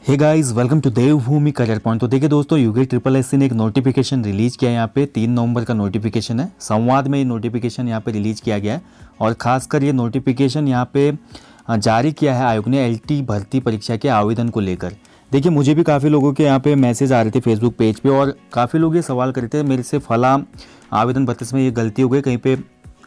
Hey guys, welcome to Devbhoomi career point. तो देखिए दोस्तों, यूके ट्रिपल एस ने एक नोटिफिकेशन रिलीज किया है। यहाँ पे 3 नवंबर का नोटिफिकेशन है। संवाद में ये नोटिफिकेशन यहाँ पे रिलीज किया गया है और खासकर ये नोटिफिकेशन यहाँ पे जारी किया है आयोग ने एलटी भर्ती परीक्षा के आवेदन को लेकर। देखिए, मुझे भी काफ़ी लोगों के यहाँ पे मैसेज आ रहे थे फेसबुक पेज पे और काफ़ी लोग ये सवाल कर रहे थे मेरे से फला आवेदन भरते समय ये गलती हो गई, कहीं पे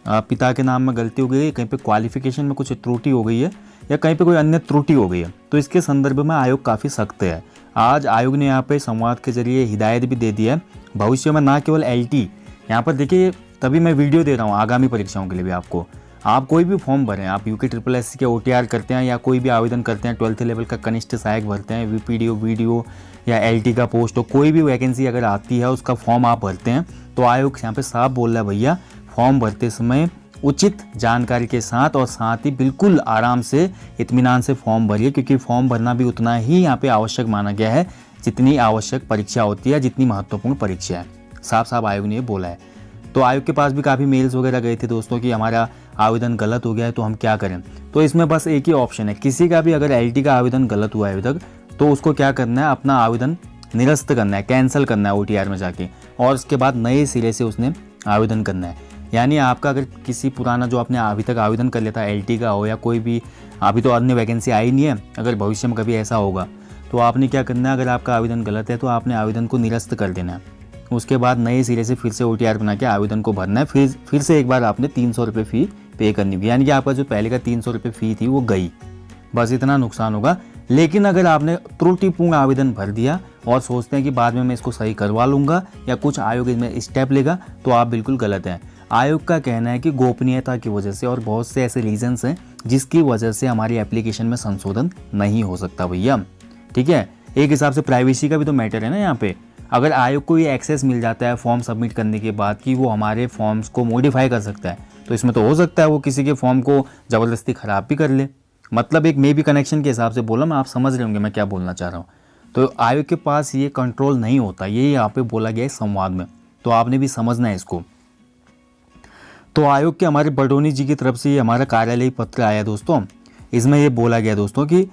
पिता के नाम में गलती हो गई है, कहीं पे क्वालिफिकेशन में कुछ त्रुटि हो गई है या कहीं पे कोई अन्य त्रुटि हो गई है। तो इसके संदर्भ में आयोग काफ़ी सख्त है। आज आयोग ने यहाँ पे संवाद के जरिए हिदायत भी दे दी है भविष्य में ना केवल एलटी, यहाँ पर देखिए तभी मैं वीडियो दे रहा हूँ आगामी परीक्षाओं के लिए भी आपको। आप कोई भी फॉर्म भरें, आप यूके ट्रिपल एस के ओटीआर करते हैं या कोई भी आवेदन करते हैं, 12th लेवल का कनिष्ठ सहायक भरते हैं, वीपीडीओ वीडियो या एलटी का पोस्ट हो, कोई भी वैकेंसी अगर आती है उसका फॉर्म आप भरते हैं तो आयोग यहाँ पे साफ बोल रहा है भैया, फॉर्म भरते समय उचित जानकारी के साथ और साथ ही बिल्कुल आराम से इत्मीनान से फॉर्म भरिए, क्योंकि फॉर्म भरना भी उतना ही यहाँ पे आवश्यक माना गया है जितनी आवश्यक परीक्षा होती है, जितनी महत्वपूर्ण परीक्षा है। साफ साफ आयोग ने ये बोला है। तो आयोग के पास भी काफ़ी मेल्स वगैरह गए थे दोस्तों कि हमारा आवेदन गलत हो गया है तो हम क्या करें। तो इसमें बस एक ही ऑप्शन है, किसी का भी अगर एलटी का आवेदन गलत हुआ है अभी तक तो उसको क्या करना है, अपना आवेदन निरस्त करना है, कैंसिल करना है ओटीआर में जाके, और उसके बाद नए सिरे से उसने आवेदन करना है। यानी आपका अगर किसी पुराना जो आपने अभी तक आवेदन कर लिया था एलटी का हो या कोई भी, अभी तो अन्य वैकेंसी आई नहीं है, अगर भविष्य में कभी ऐसा होगा तो आपने क्या करना है, अगर आपका आवेदन गलत है तो आपने आवेदन को निरस्त कर देना है। उसके बाद नए सिरे से फिर से ओटीआर बना के आवेदन को भरना है। फिर से एक बार आपने 300 रुपये फ़ी पे करनी होगी, यानी कि आपका जो पहले का 300 रुपये फ़ी थी वो गई, बस इतना नुकसान होगा। लेकिन अगर आपने त्रुटिपूर्ण आवेदन भर दिया और सोचते हैं कि बाद में मैं इसको सही करवा लूँगा या कुछ आयोग इसमें स्टेप लेगा, तो आप बिल्कुल गलत हैं। आयोग का कहना है कि गोपनीयता की वजह से और बहुत से ऐसे रीजंस हैं जिसकी वजह से हमारी एप्लीकेशन में संशोधन नहीं हो सकता भैया। ठीक है, एक हिसाब से प्राइवेसी का भी तो मैटर है ना यहाँ पे। अगर आयोग को ये एक्सेस मिल जाता है फॉर्म सबमिट करने के बाद कि वो हमारे फॉर्म्स को मॉडिफाई कर सकता है, तो इसमें तो हो सकता है वो किसी के फॉर्म को ज़बरदस्ती ख़राब भी कर ले। मतलब एक मे बी कनेक्शन के हिसाब से बोला मैं, आप समझ रहे होंगे मैं क्या बोलना चाह रहा हूँ। तो आयोग के पास ये कंट्रोल नहीं होता, ये यहाँ पे बोला गया है संवाद में, तो आपने भी समझना है इसको। तो आयोग के हमारे बडोनी जी की तरफ से ये हमारा कार्यालय पत्र आया दोस्तों। इसमें ये बोला गया दोस्तों कि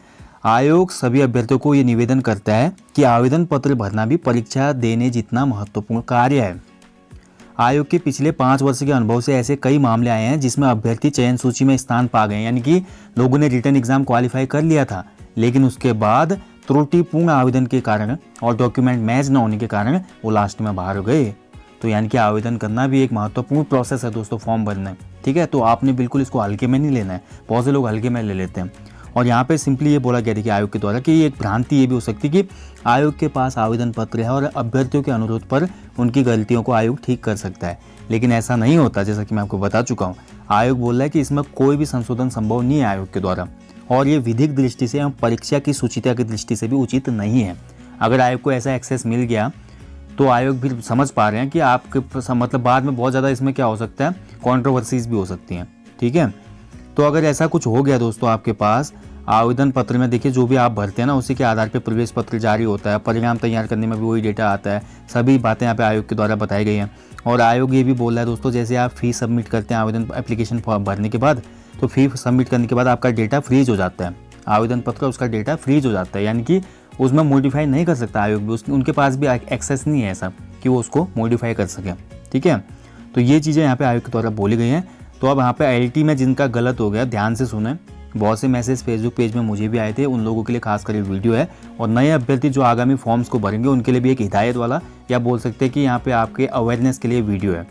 आयोग सभी अभ्यर्थियों को ये निवेदन करता है कि आवेदन पत्र भरना भी परीक्षा देने जितना महत्वपूर्ण कार्य है। आयोग के पिछले 5 वर्ष के अनुभव से ऐसे कई मामले आए हैं जिसमें अभ्यर्थी चयन सूची में स्थान पा गए, यानी कि लोगों ने रिटर्न एग्जाम क्वालिफाई कर लिया था लेकिन उसके बाद त्रुटिपूर्ण आवेदन के कारण और डॉक्यूमेंट मैच न होने के कारण वो लास्ट में बाहर हो गए। तो यानी कि आवेदन करना भी एक महत्वपूर्ण प्रोसेस है दोस्तों, फॉर्म भरना। ठीक है, तो आपने बिल्कुल इसको हल्के में नहीं लेना है। बहुत से लोग हल्के में ले लेते हैं और यहाँ पे सिंपली ये बोला गया था कि आयोग के द्वारा कि एक भ्रांति ये भी हो सकती है कि आयोग के पास आवेदन पत्र है और अभ्यर्थियों के अनुरोध पर उनकी गलतियों को आयोग ठीक कर सकता है, लेकिन ऐसा नहीं होता। जैसा कि मैं आपको बता चुका हूँ, आयोग बोल रहा है कि इसमें कोई भी संशोधन संभव नहीं है आयोग के द्वारा, और ये विधिक दृष्टि से एवं परीक्षा की शुचिता की दृष्टि से भी उचित नहीं है। अगर आयोग को ऐसा एक्सेस मिल गया तो आयोग भी समझ पा रहे हैं कि आपके मतलब बाद में बहुत ज़्यादा इसमें क्या हो सकता है, कॉन्ट्रोवर्सीज भी हो सकती हैं। ठीक है, तो अगर ऐसा कुछ हो गया दोस्तों आपके पास आवेदन पत्र में, देखिए जो भी आप भरते हैं ना उसी के आधार पर प्रवेश पत्र जारी होता है, परिणाम तैयार करने में भी वही डेटा आता है। सभी बातें यहाँ पे आयोग के द्वारा बताई गई हैं। और आयोग ये भी बोल रहा है दोस्तों, जैसे आप फीस सबमिट करते हैं आवेदन एप्लीकेशन फॉर्म भरने के बाद, तो फी सबमिट करने के बाद आपका डेटा फ्रीज हो जाता है, आवेदन पत्र उसका डेटा फ्रीज हो जाता है, यानी कि उसमें मॉडिफाई नहीं कर सकता आयोग भी, उनके पास भी एक्सेस नहीं है ऐसा कि वो उसको मॉडिफाई कर सके। ठीक है, तो ये चीज़ें यहाँ पे आयोग के द्वारा बोली गई हैं। तो अब यहाँ पे एलटी में जिनका गलत हो गया ध्यान से सुने, बहुत से मैसेज फेसबुक पेज में मुझे भी आए थे, उन लोगों के लिए खासकर ये वीडियो है। और नए अभ्यर्थी जो आगामी फॉर्म्स को भरेंगे उनके लिए भी एक हिदायत वाला, या बोल सकते हैं कि यहाँ पे आपके अवेयरनेस के लिए वीडियो है।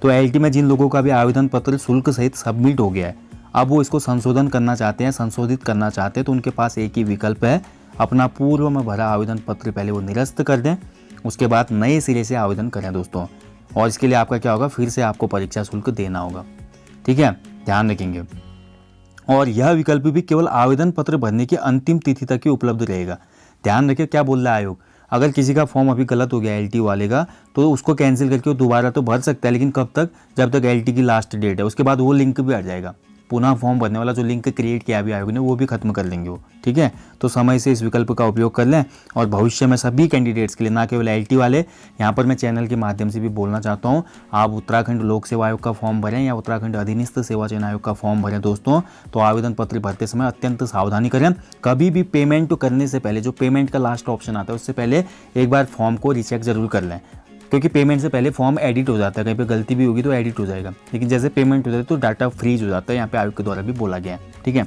तो एलटी में जिन लोगों का भी आवेदन पत्र शुल्क सहित सबमिट हो गया है, अब वो इसको संशोधन करना चाहते हैं, संशोधित करना चाहते हैं, तो उनके पास एक ही विकल्प है, अपना पूर्व में भरा आवेदन पत्र पहले वो निरस्त कर दें, उसके बाद नए सिरे से आवेदन करें दोस्तों। और इसके लिए आपका क्या होगा, फिर से आपको परीक्षा शुल्क देना होगा। ठीक है, ध्यान रखेंगे। और यह विकल्प भी केवल आवेदन पत्र भरने की अंतिम तिथि तक ही उपलब्ध रहेगा। ध्यान रखिए क्या बोल रहा है आयोग, अगर किसी का फॉर्म अभी गलत हो गया एलटी वाले का, तो उसको कैंसिल करके वो दोबारा तो भर सकता है, लेकिन कब तक, जब तक एलटी की लास्ट डेट है, उसके बाद वो लिंक भी हट जाएगा, पुनः फॉर्म भरने वाला जो लिंक क्रिएट किया अभी आयोग ने वो भी खत्म कर देंगे वो, ठीक है। तो समय से इस विकल्प का उपयोग कर लें और भविष्य में सभी कैंडिडेट्स के लिए, ना केवल LT वाले, यहाँ पर मैं चैनल के माध्यम से भी बोलना चाहता हूँ, आप उत्तराखंड लोक सेवा आयोग का फॉर्म भरें या उत्तराखंड अधीनस्थ सेवा चयन आयोग का फॉर्म भरें दोस्तों, तो आवेदन पत्र भरते समय अत्यंत सावधानी करें। कभी भी पेमेंट करने से पहले, जो पेमेंट का लास्ट ऑप्शन आता है उससे पहले एक बार फॉर्म को रीचेक जरूर कर लें, क्योंकि पेमेंट से पहले फॉर्म एडिट हो जाता है, कहीं पे गलती भी होगी तो एडिट हो जाएगा, लेकिन जैसे पेमेंट हो जाए तो डाटा फ्रीज हो जाता है, यहाँ पे आयोग के द्वारा भी बोला गया है, ठीक है।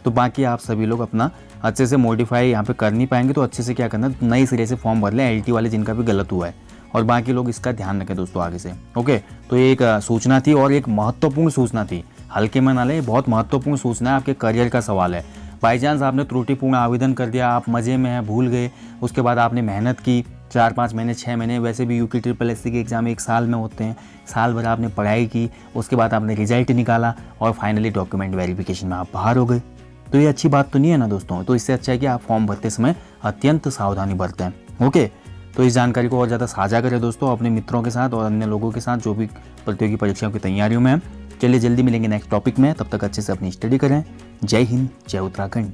तो बाकी आप सभी लोग अपना अच्छे से मॉडिफाई यहाँ पे कर नहीं पाएंगे, तो अच्छे से क्या करना, नए सिरे से फॉर्म भर लें LT वाले जिनका भी गलत हुआ है, और बाकी लोग इसका ध्यान रखें दोस्तों आगे से, ओके। तो ये एक सूचना थी और एक महत्वपूर्ण सूचना थी, हल्के में ना लें, बहुत महत्वपूर्ण सूचना है, आपके करियर का सवाल है। बाई चांस आपने त्रुटिपूर्ण आवेदन कर दिया, आप मज़े में हैं, भूल गए, उसके बाद आपने मेहनत की 4-5 महीने 6 महीने, वैसे भी UP SSC के एग्ज़ाम 1 साल में होते हैं, साल भर आपने पढ़ाई की, उसके बाद आपने रिजल्ट निकाला और फाइनली डॉक्यूमेंट वेरिफिकेशन में आप बाहर हो गए, तो ये अच्छी बात तो नहीं है ना दोस्तों। तो इससे अच्छा है कि आप फॉर्म भरते समय अत्यंत सावधानी बरतें, ओके। तो इस जानकारी को और ज़्यादा साझा करें दोस्तों अपने मित्रों के साथ और अन्य लोगों के साथ जो भी प्रतियोगी परीक्षाओं की तैयारियों में हैं। चलिए जल्दी मिलेंगे नेक्स्ट टॉपिक में, तब तक अच्छे से अपनी स्टडी करें। जय हिंद, जय उत्तराखंड।